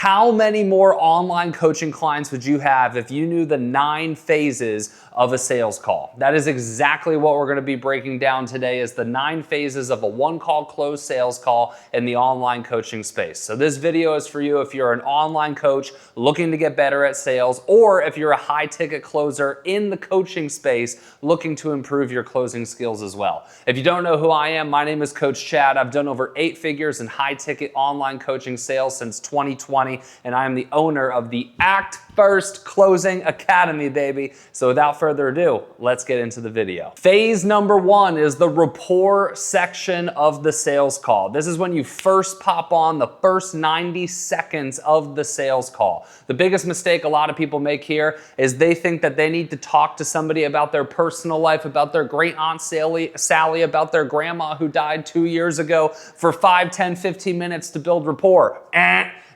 How many more online coaching clients would you have if you knew the 9 phases of a sales call? That is exactly what we're going to be breaking down today, is the 9 phases of a one-call closed sales call in the online coaching space. So this video is for you if you're an online coach looking to get better at sales, or if you're a high-ticket closer in the coaching space looking to improve your closing skills as well. If you don't know who I am, my name is Coach Chad. I've done over 8 figures in high-ticket online coaching sales since 2020. And I am the owner of the Act First Closing Academy, baby. So without further ado, let's get into the video. Phase number 1 is the rapport section of the sales call. This is when you first pop on the first 90 seconds of the sales call. The biggest mistake a lot of people make here is they think that they need to talk to somebody about their personal life, about their great aunt Sally, about their grandma who died 2 years ago for 5, 10, 15 minutes to build rapport.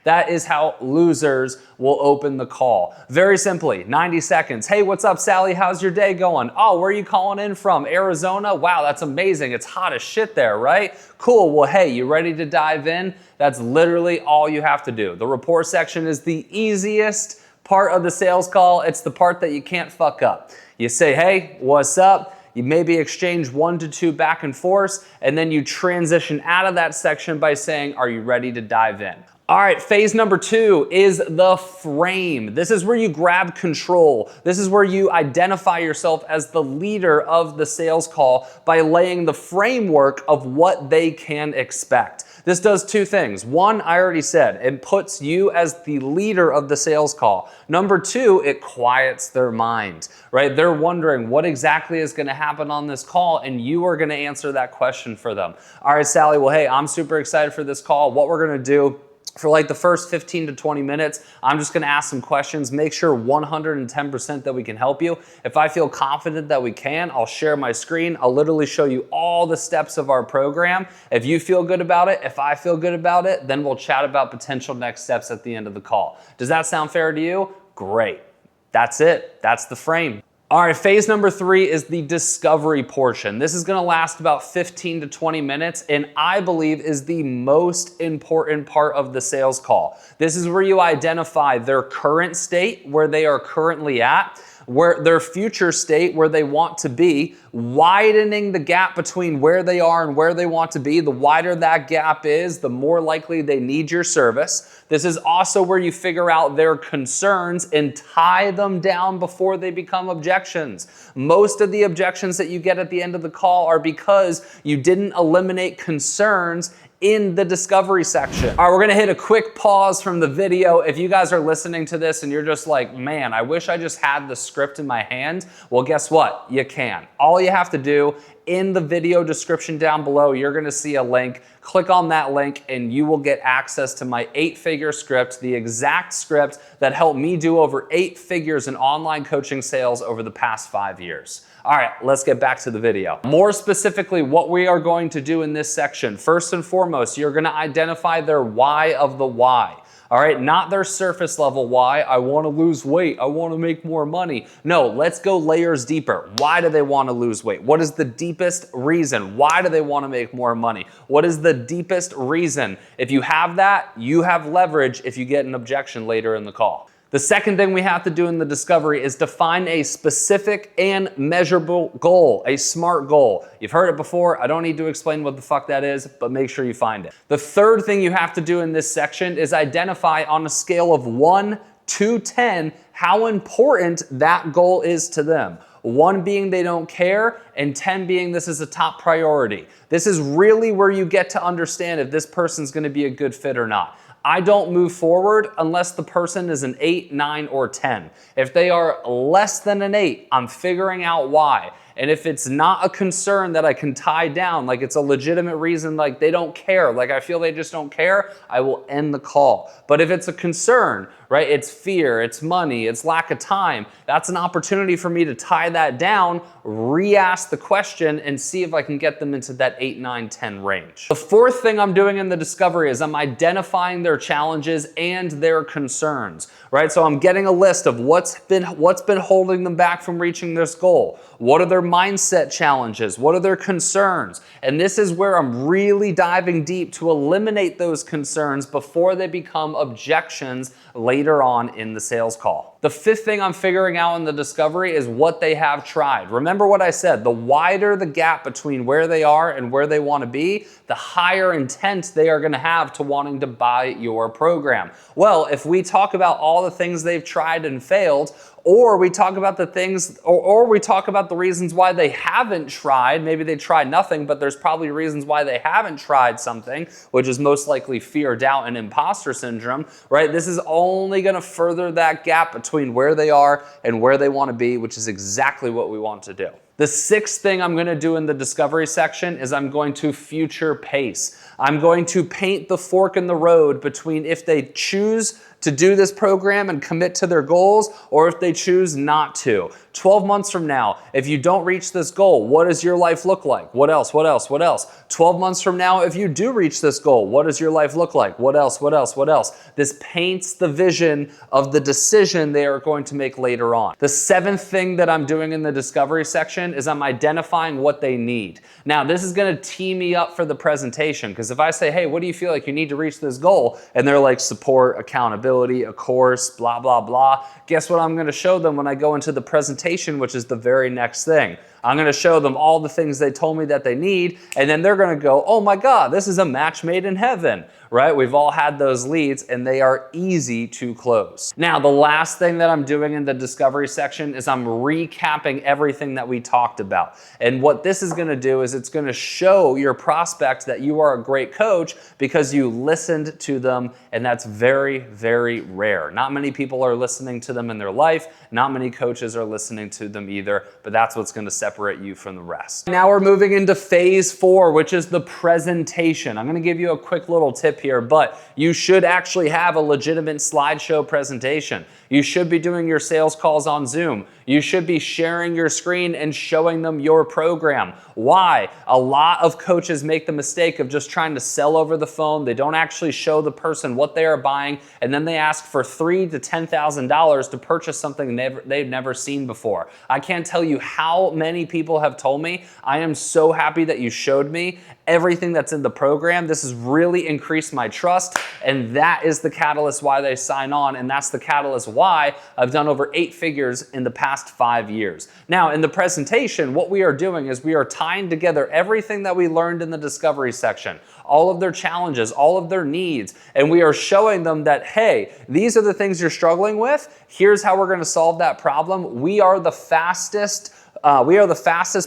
That is how losers will open the call. Very simply, 90 seconds. Hey, what's up, Sally? How's your day going? Oh, where are you calling in from? Arizona? Wow, that's amazing. It's hot as shit there, right? Cool. Well, hey, you ready to dive in? That's literally all you have to do. The rapport section is the easiest part of the sales call. It's the part that you can't fuck up. You say, hey, what's up? You maybe exchange 1 to 2 back and forth, and then you transition out of that section by saying, are you ready to dive in? All right, phase number 2 is the frame. This is where you grab control. This is where you identify yourself as the leader of the sales call by laying the framework of what they can expect. This does 2 things. 1, I already said, it puts you as the leader of the sales call. Number 2, it quiets their mind, right? They're wondering what exactly is going to happen on this call, and you are going to answer that question for them. All right, Sally, well, hey, I'm super excited for this call. What we're going to do for like the first 15 to 20 minutes, I'm just gonna ask some questions, make sure 110% that we can help you. If I feel confident that we can, I'll share my screen. I'll literally show you all the steps of our program. If you feel good about it, if I feel good about it, then we'll chat about potential next steps at the end of the call. Does that sound fair to you? Great. That's it. That's the frame. All right, phase number 3 is the discovery portion. This is gonna last about 15 to 20 minutes, and I believe is the most important part of the sales call. This is where you identify their current state, where they are currently at, where their future state, where they want to be, widening the gap between where they are and where they want to be. The wider that gap is, the more likely they need your service. This is also where you figure out their concerns and tie them down before they become objections. Most of the objections that you get at the end of the call are because you didn't eliminate concerns in the discovery section. All right, we're gonna hit a quick pause from the video. If you guys are listening to this and you're just like, man, I wish I just had the script in my hand. Well, guess what? You can. All you have to do, in the video description down below, you're gonna see a link. Click on that link and you will get access to my 8-figure script, the exact script that helped me do over 8 figures in online coaching sales over the past 5 years. All right, let's get back to the video. More specifically, what we are going to do in this section, first and foremost, you're gonna identify their why of the why. All right, not their surface level why. I want to lose weight. I want to make more money. No, let's go layers deeper. Why do they want to lose weight? What is the deepest reason? Why do they want to make more money? What is the deepest reason? If you have that, you have leverage if you get an objection later in the call. The second thing we have to do in the discovery is define a specific and measurable goal, a SMART goal. You've heard it before. I don't need to explain what the fuck that is, but make sure you find it. The third thing you have to do in this section is identify on a scale of 1 to 10 how important that goal is to them. 1 being they don't care, and 10 being this is a top priority. This is really where you get to understand if this person's gonna be a good fit or not. I don't move forward unless the person is an 8, 9, or 10. If they are less than an 8, I'm figuring out why. And if it's not a concern that I can tie down, like it's a legitimate reason, like they don't care, like I feel they just don't care, I will end the call. But if it's a concern, right, it's fear, it's money, it's lack of time, that's an opportunity for me to tie that down, re-ask the question, and see if I can get them into that 8, 9, 10 range. The fourth thing I'm doing in the discovery is I'm identifying their challenges and their concerns, right? So I'm getting a list of what's been holding them back from reaching this goal. What are their mindset challenges? What are their concerns? And this is where I'm really diving deep to eliminate those concerns before they become objections later on in the sales call. The fifth thing I'm figuring out in the discovery is what they have tried. Remember what I said, the wider the gap between where they are and where they want to be, the higher intent they are going to have to wanting to buy your program. Well, if we talk about all the things they've tried and failed, or we talk about the things, or we talk about the reasons why they haven't tried. Maybe they tried nothing, but there's probably reasons why they haven't tried something, which is most likely fear, doubt, and imposter syndrome, right? This is only going to further that gap between where they are and where they want to be, which is exactly what we want to do. The sixth thing I'm going to do in the discovery section is I'm going to future pace. I'm going to paint the fork in the road between if they choose to do this program and commit to their goals, or if they choose not to. 12 months from now, if you don't reach this goal, what does your life look like? What else? What else? What else? 12 months from now, if you do reach this goal, what does your life look like? What else? What else? What else? This paints the vision of the decision they are going to make later on. The seventh thing that I'm doing in the discovery section is I'm identifying what they need. Now, this is going to tee me up for the presentation, because if I say, hey, what do you feel like you need to reach this goal? And they're like, support, accountability, a course, blah, blah, blah. Guess what I'm going to show them when I go into the presentation, which is the very next thing? I'm going to show them all the things they told me that they need, and then they're going to go, oh my God, this is a match made in heaven, right? We've all had those leads, and they are easy to close. Now, the last thing that I'm doing in the discovery section is I'm recapping everything that we talked about. And what this is going to do is it's going to show your prospect that you are a great coach because you listened to them, and that's very, very rare. Not many people are listening to them in their life. Not many coaches are listening to them either, but that's what's going to separate you from the rest. Now we're moving into phase 4, which is the presentation. I'm going to give you a quick little tip here, but you should actually have a legitimate slideshow presentation. You should be doing your sales calls on Zoom. You should be sharing your screen and showing them your program. Why? A lot of coaches make the mistake of just trying to sell over the phone. They don't actually show the person what they are buying, and then they ask for $3,000 to $10,000 to purchase something they've never seen before. I can't tell you how many people have told me, I am so happy that you showed me everything that's in the program. This has really increased my trust, and that is the catalyst why they sign on, and that's the catalyst why I've done over 8 figures in the past 5 years. Now, in the presentation, what we are doing is we are tying together everything that we learned in the discovery section, all of their challenges, all of their needs, and we are showing them that, hey, these are the things you're struggling with. Here's how we're going to solve that problem. We are the fastest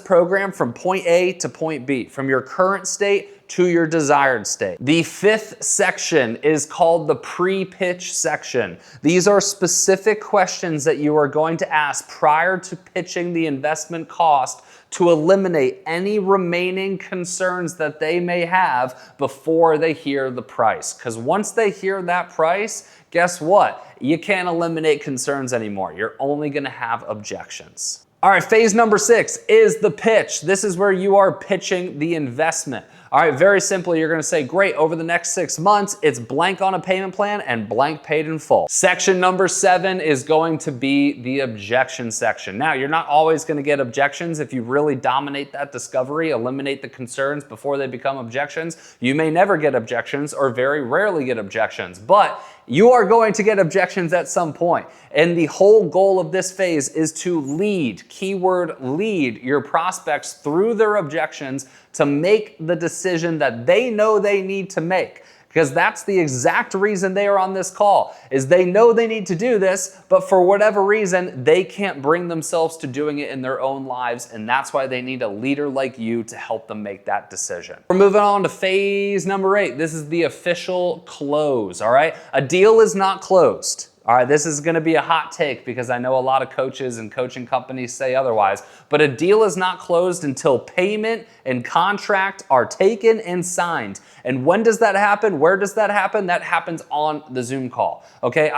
program from point A to point B, from your current state to your desired state. The 5th section is called the pre-pitch section. These are specific questions that you are going to ask prior to pitching the investment cost to eliminate any remaining concerns that they may have before they hear the price. Because once they hear that price, guess what? You can't eliminate concerns anymore. You're only going to have objections. All right, phase number 6 is the pitch. This is where you are pitching the investment. All right, very simply, you're gonna say, great, over the next 6 months, it's blank on a payment plan and blank paid in full. Section number 7 is going to be the objection section. Now, you're not always gonna get objections. If you really dominate that discovery, eliminate the concerns before they become objections, you may never get objections or very rarely get objections, but you are going to get objections at some point. And the whole goal of this phase is to lead, keyword lead, your prospects through their objections to make the decision that they know they need to make. Because that's the exact reason they are on this call, is they know they need to do this, but for whatever reason, they can't bring themselves to doing it in their own lives, and that's why they need a leader like you to help them make that decision. We're moving on to phase number 8. This is the official close, all right? A deal is not closed. All right, this is gonna be a hot take because I know a lot of coaches and coaching companies say otherwise, but a deal is not closed until payment and contract are taken and signed. And when does that happen? Where does that happen? That happens on the Zoom call, okay?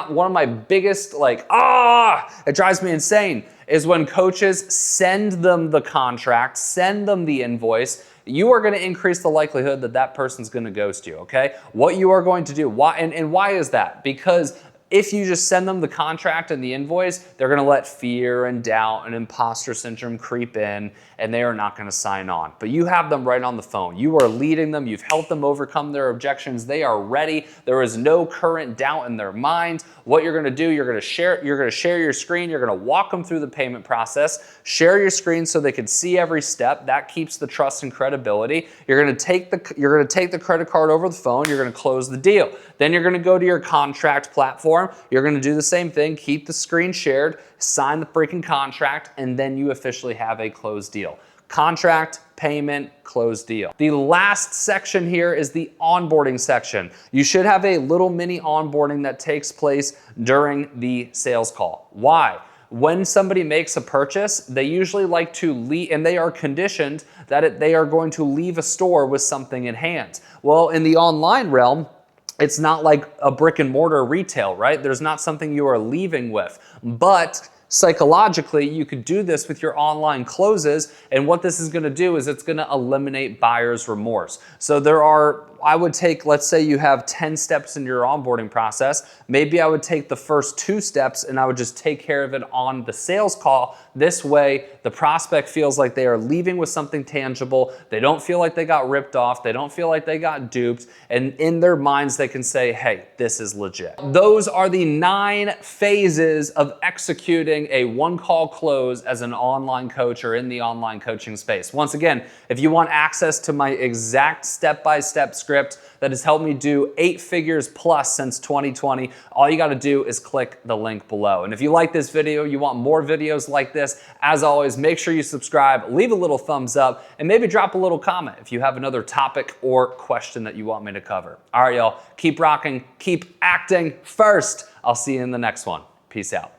One of my biggest, it drives me insane, is when coaches send them the contract, send them the invoice, you are going to increase the likelihood that that person's going to ghost you, okay? What you are going to do, why is that? Because If you just send them the contract and the invoice, they're gonna let fear and doubt and imposter syndrome creep in, and they are not gonna sign on. But you have them right on the phone. You are leading them, you've helped them overcome their objections, they are ready. There is no current doubt in their mind. What you're gonna do, you're gonna share your screen, you're gonna walk them through the payment process, share your screen so they can see every step. That keeps the trust and credibility. You're gonna take the credit card over the phone, you're gonna close the deal. Then you're gonna go to your contract platform. You're gonna do the same thing, keep the screen shared, sign the freaking contract, and then you officially have a closed deal. Contract, payment, closed deal. The last section here is the onboarding section. You should have a little mini onboarding that takes place during the sales call. Why? When somebody makes a purchase, they usually like to leave, and they are conditioned that they are going to leave a store with something in hand. Well, in the online realm, it's not like a brick and mortar retail, right? There's not something you are leaving with. But psychologically, you could do this with your online closes, and what this is gonna do is it's gonna eliminate buyer's remorse. So I would take, let's say you have 10 steps in your onboarding process, maybe I would take the first 2 steps and I would just take care of it on the sales call. This way, the prospect feels like they are leaving with something tangible, they don't feel like they got ripped off, they don't feel like they got duped, and in their minds they can say, hey, this is legit. Those are the 9 phases of executing a one-call close as an online coach or in the online coaching space. Once again, if you want access to my exact step-by-step script that has helped me do 8 figures plus since 2020, all you gotta do is click the link below. And if you like this video, you want more videos like this, as always, make sure you subscribe, leave a little thumbs up, and maybe drop a little comment if you have another topic or question that you want me to cover. All right, y'all, keep rocking, keep acting first. I'll see you in the next one. Peace out.